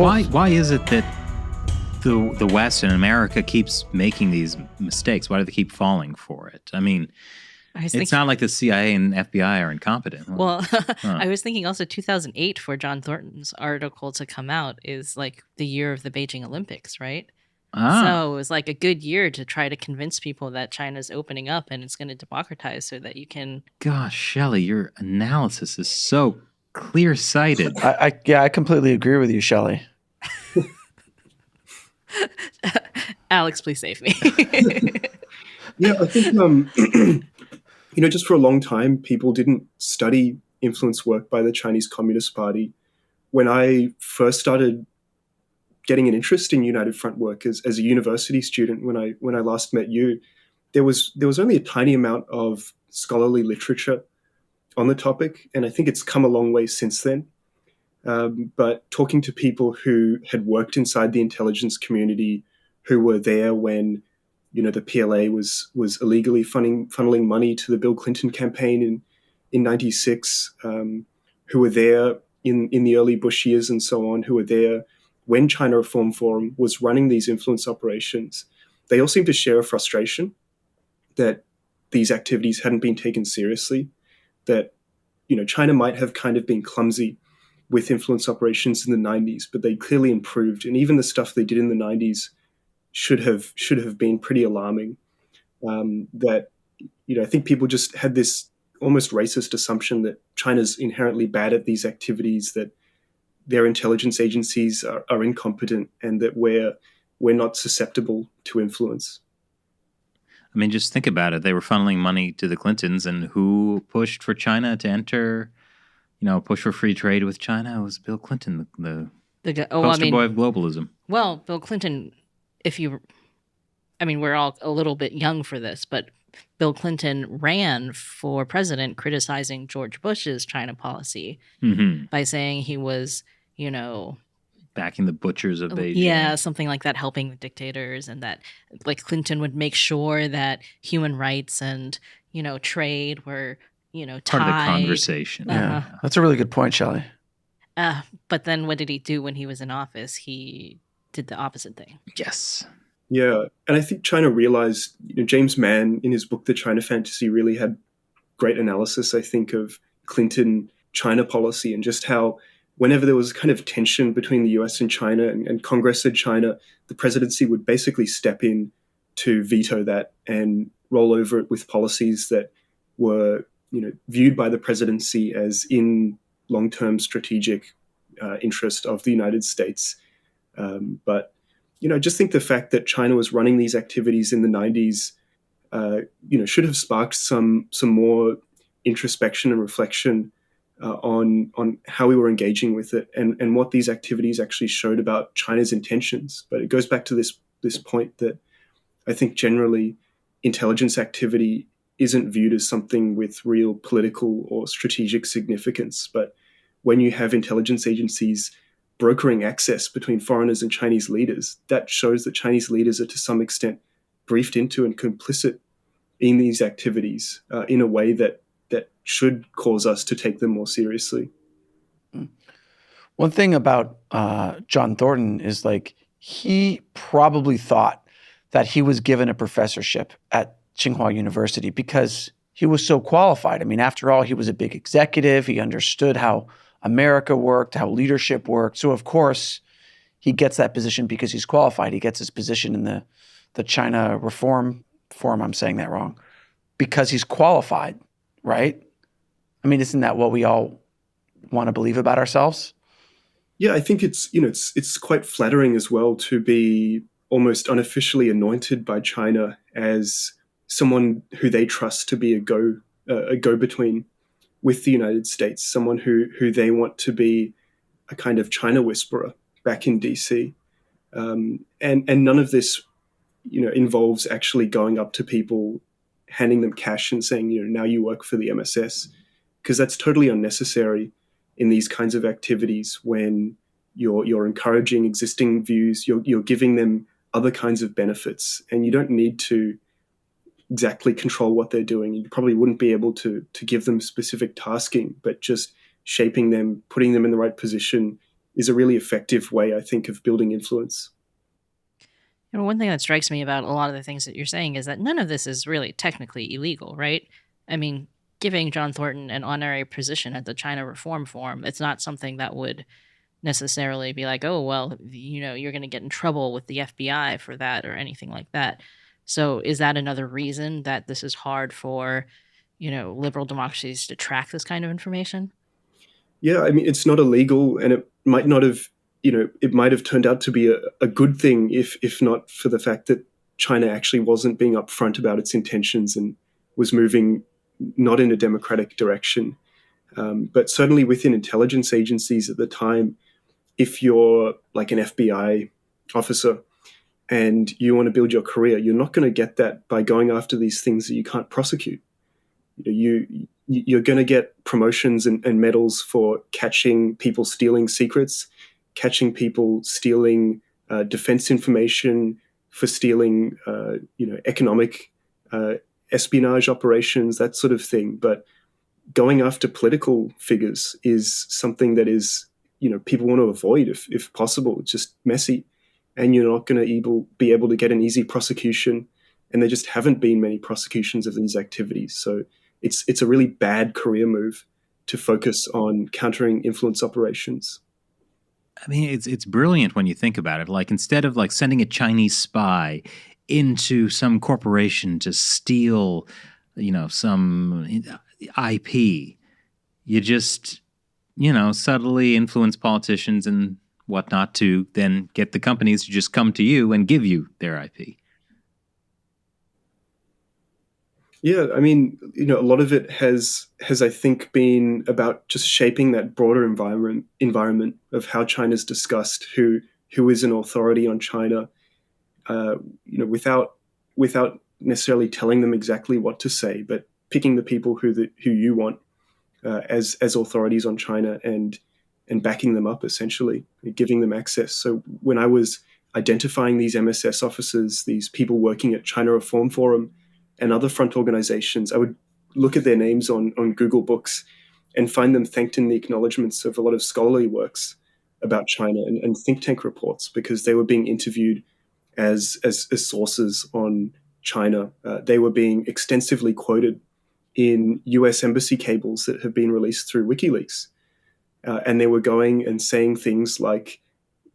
Why is it that the West and America keeps making these mistakes? Why do they keep falling for it? I mean, it's not like the CIA and FBI are incompetent. Well, I was thinking also 2008 for John Thornton's article to come out is like the year of the Beijing Olympics, right? So it was like a good year to try to convince people that China's opening up and it's going to democratize so that you can... Gosh, Shelley, your analysis is so clear-sighted. I completely agree with you, Shelley. Alex, please save me. Yeah, I think, just for a long time, people didn't study influence work by the Chinese Communist Party. When I first started getting an interest in United Front work as a university student, when I last met you, there was only a tiny amount of scholarly literature on the topic, and I think it's come a long way since then. But talking to people who had worked inside the intelligence community, who were there when the PLA was illegally funneling money to the Bill Clinton campaign in 96, who were there in the early Bush years and so on, who were there when China Reform Forum was running these influence operations, they all seemed to share a frustration that these activities hadn't been taken seriously, that China might have kind of been clumsy with influence operations in the 90s, but they clearly improved. And even the stuff they did in the 90s should have been pretty alarming. That I think people just had this almost racist assumption that China's inherently bad at these activities, that their intelligence agencies are incompetent, and that we're not susceptible to influence. I mean, just think about it. They were funneling money to the Clintons, and who pushed for China to enter, push for free trade with China? It was Bill Clinton, the poster boy of globalism. Well, Bill Clinton, we're all a little bit young for this, but Bill Clinton ran for president criticizing George Bush's China policy by saying he was, backing the butchers of Beijing. Yeah, something like that, helping the dictators, and that Clinton would make sure that human rights and, trade were, tied. Part of the conversation. Yeah, that's a really good point, Shelley. But then what did he do when he was in office? He did the opposite thing. Yes. Yeah, and I think China realized, James Mann in his book, The China Fantasy, really had great analysis, I think, of Clinton China policy and just how whenever there was kind of tension between the US and China and Congress and China, the presidency would basically step in to veto that and roll over it with policies that were, viewed by the presidency as in long-term strategic interest of the United States. But I just think the fact that China was running these activities in the 90s, should have sparked some more introspection and reflection on how we were engaging with it and what these activities actually showed about China's intentions. But it goes back to this point that I think generally intelligence activity isn't viewed as something with real political or strategic significance. But when you have intelligence agencies brokering access between foreigners and Chinese leaders, that shows that Chinese leaders are to some extent briefed into and complicit in these activities in a way that should cause us to take them more seriously. One thing about John Thornton is he probably thought that he was given a professorship at Tsinghua University because he was so qualified. I mean, after all, he was a big executive. He understood how America worked, how leadership worked. So, of course, he gets that position because he's qualified. He gets his position in the China Reform Forum. I'm saying that wrong. Because he's qualified, right? I mean, isn't that what we all want to believe about ourselves? Yeah, I think it's quite flattering as well to be almost unofficially anointed by China as someone who they trust to be a go-between with the United States, someone who they want to be a kind of China whisperer back in DC. And none of this, involves actually going up to people, handing them cash and saying, now you work for the MSS, because that's totally unnecessary in these kinds of activities when you're encouraging existing views, you're giving them other kinds of benefits, and you don't need to exactly control what they're doing. You probably wouldn't be able to give them specific tasking, but just shaping them, putting them in the right position, is a really effective way, I think, of building influence. One thing that strikes me about a lot of the things that you're saying is that none of this is really technically illegal, right? I mean, giving John Thornton an honorary position at the China Reform Forum, it's not something that would necessarily be like, oh, well, you're going to get in trouble with the FBI for that or anything like that. So is that another reason that this is hard for, liberal democracies to track this kind of information? Yeah, I mean, it's not illegal, and it might not have, it might have turned out to be a good thing if not for the fact that China actually wasn't being upfront about its intentions and was moving not in a democratic direction. But certainly within intelligence agencies at the time, if you're like an FBI officer and you want to build your career, you're not going to get that by going after these things that you can't prosecute. You're going to get promotions and medals for catching people stealing secrets, catching people stealing defense information, for stealing economic espionage operations, that sort of thing. But going after political figures is something that is, people want to avoid if possible. It's just messy, and you're not going to be able to get an easy prosecution. And there just haven't been many prosecutions of these activities. So it's a really bad career move to focus on countering influence operations. I mean, it's brilliant when you think about it. Like, instead of like sending a Chinese spy into some corporation to steal, some IP, you just, subtly influence politicians and whatnot to then get the companies to just come to you and give you their IP. Yeah, I mean, a lot of it has I think been about just shaping that broader environment of how China's discussed, who is an authority on China, without necessarily telling them exactly what to say, but picking the people who you want as authorities on China and backing them up, essentially, giving them access. So when I was identifying these MSS officers, these people working at China Reform Forum and other front organizations, I would look at their names on Google Books and find them thanked in the acknowledgements of a lot of scholarly works about China and think tank reports, because they were being interviewed as sources on China. They were being extensively quoted in US embassy cables that have been released through WikiLeaks. And they were going and saying things like,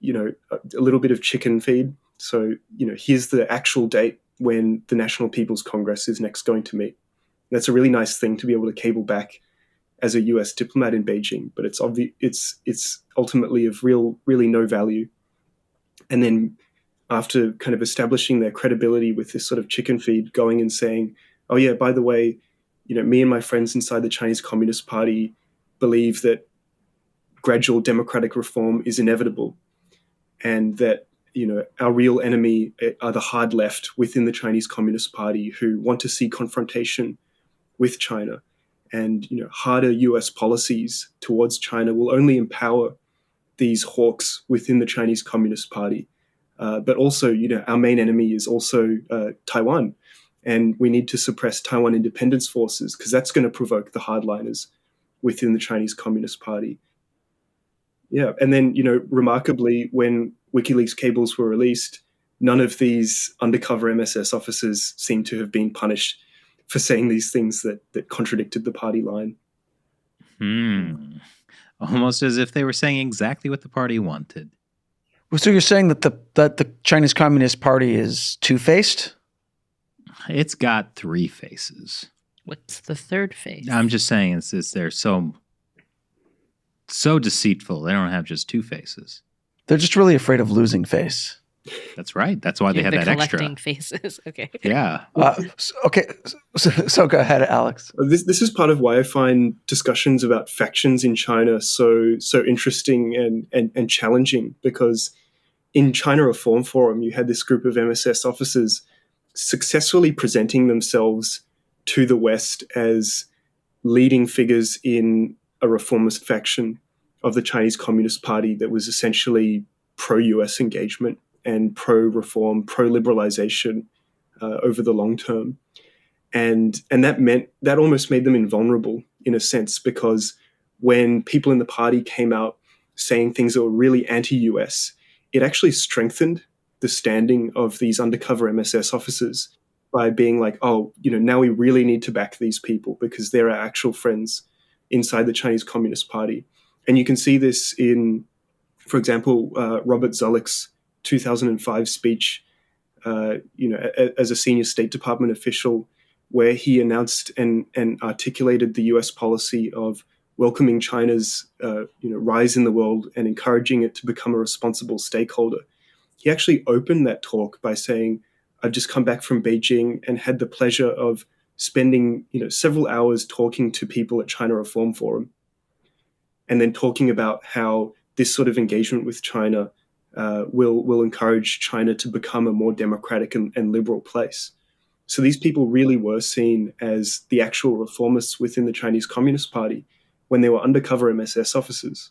a little bit of chicken feed. So, here's the actual date when the National People's Congress is next going to meet. And that's a really nice thing to be able to cable back as a US diplomat in Beijing, but it's ultimately of really no value. And then after kind of establishing their credibility with this sort of chicken feed, going and saying, oh yeah, by the way, me and my friends inside the Chinese Communist Party believe that gradual democratic reform is inevitable, and that our real enemy are the hard left within the Chinese Communist Party, who want to see confrontation with China, and harder US policies towards China will only empower these hawks within the Chinese Communist Party. But also, our main enemy is also Taiwan, and we need to suppress Taiwan independence forces, because that's going to provoke the hardliners within the Chinese Communist Party. Yeah, and then, remarkably, when WikiLeaks cables were released, none of these undercover MSS officers seem to have been punished for saying these things that contradicted the party line. Almost as if they were saying exactly what the party wanted. So you're saying that the Chinese Communist Party is two-faced? It's got three faces. What's the third face? I'm just saying they're so deceitful. They don't have just two faces. They're just really afraid of losing face. That's right. That's why they have that extra. Collecting faces. Okay. Yeah. So go ahead, Alex. This is part of why I find discussions about factions in China so interesting and challenging, because in China Reform Forum, you had this group of MSS officers successfully presenting themselves to the West as leading figures in a reformist faction of the Chinese Communist Party that was essentially pro-US engagement and pro-reform, pro-liberalization over the long term. And that almost made them invulnerable in a sense, because when people in the party came out saying things that were really anti-US, it actually strengthened the standing of these undercover MSS officers by being like, oh, now we really need to back these people because they're our actual friends inside the Chinese Communist Party. And you can see this in, for example, Robert Zoellick's 2005 speech, as a senior State Department official, where he announced and articulated the US policy of welcoming China's rise in the world and encouraging it to become a responsible stakeholder. He actually opened that talk by saying, I've just come back from Beijing and had the pleasure of spending several hours talking to people at China Reform Forum, and then talking about how this sort of engagement with China will encourage China to become a more democratic and liberal place. So these people really were seen as the actual reformists within the Chinese Communist Party when they were undercover MSS officers.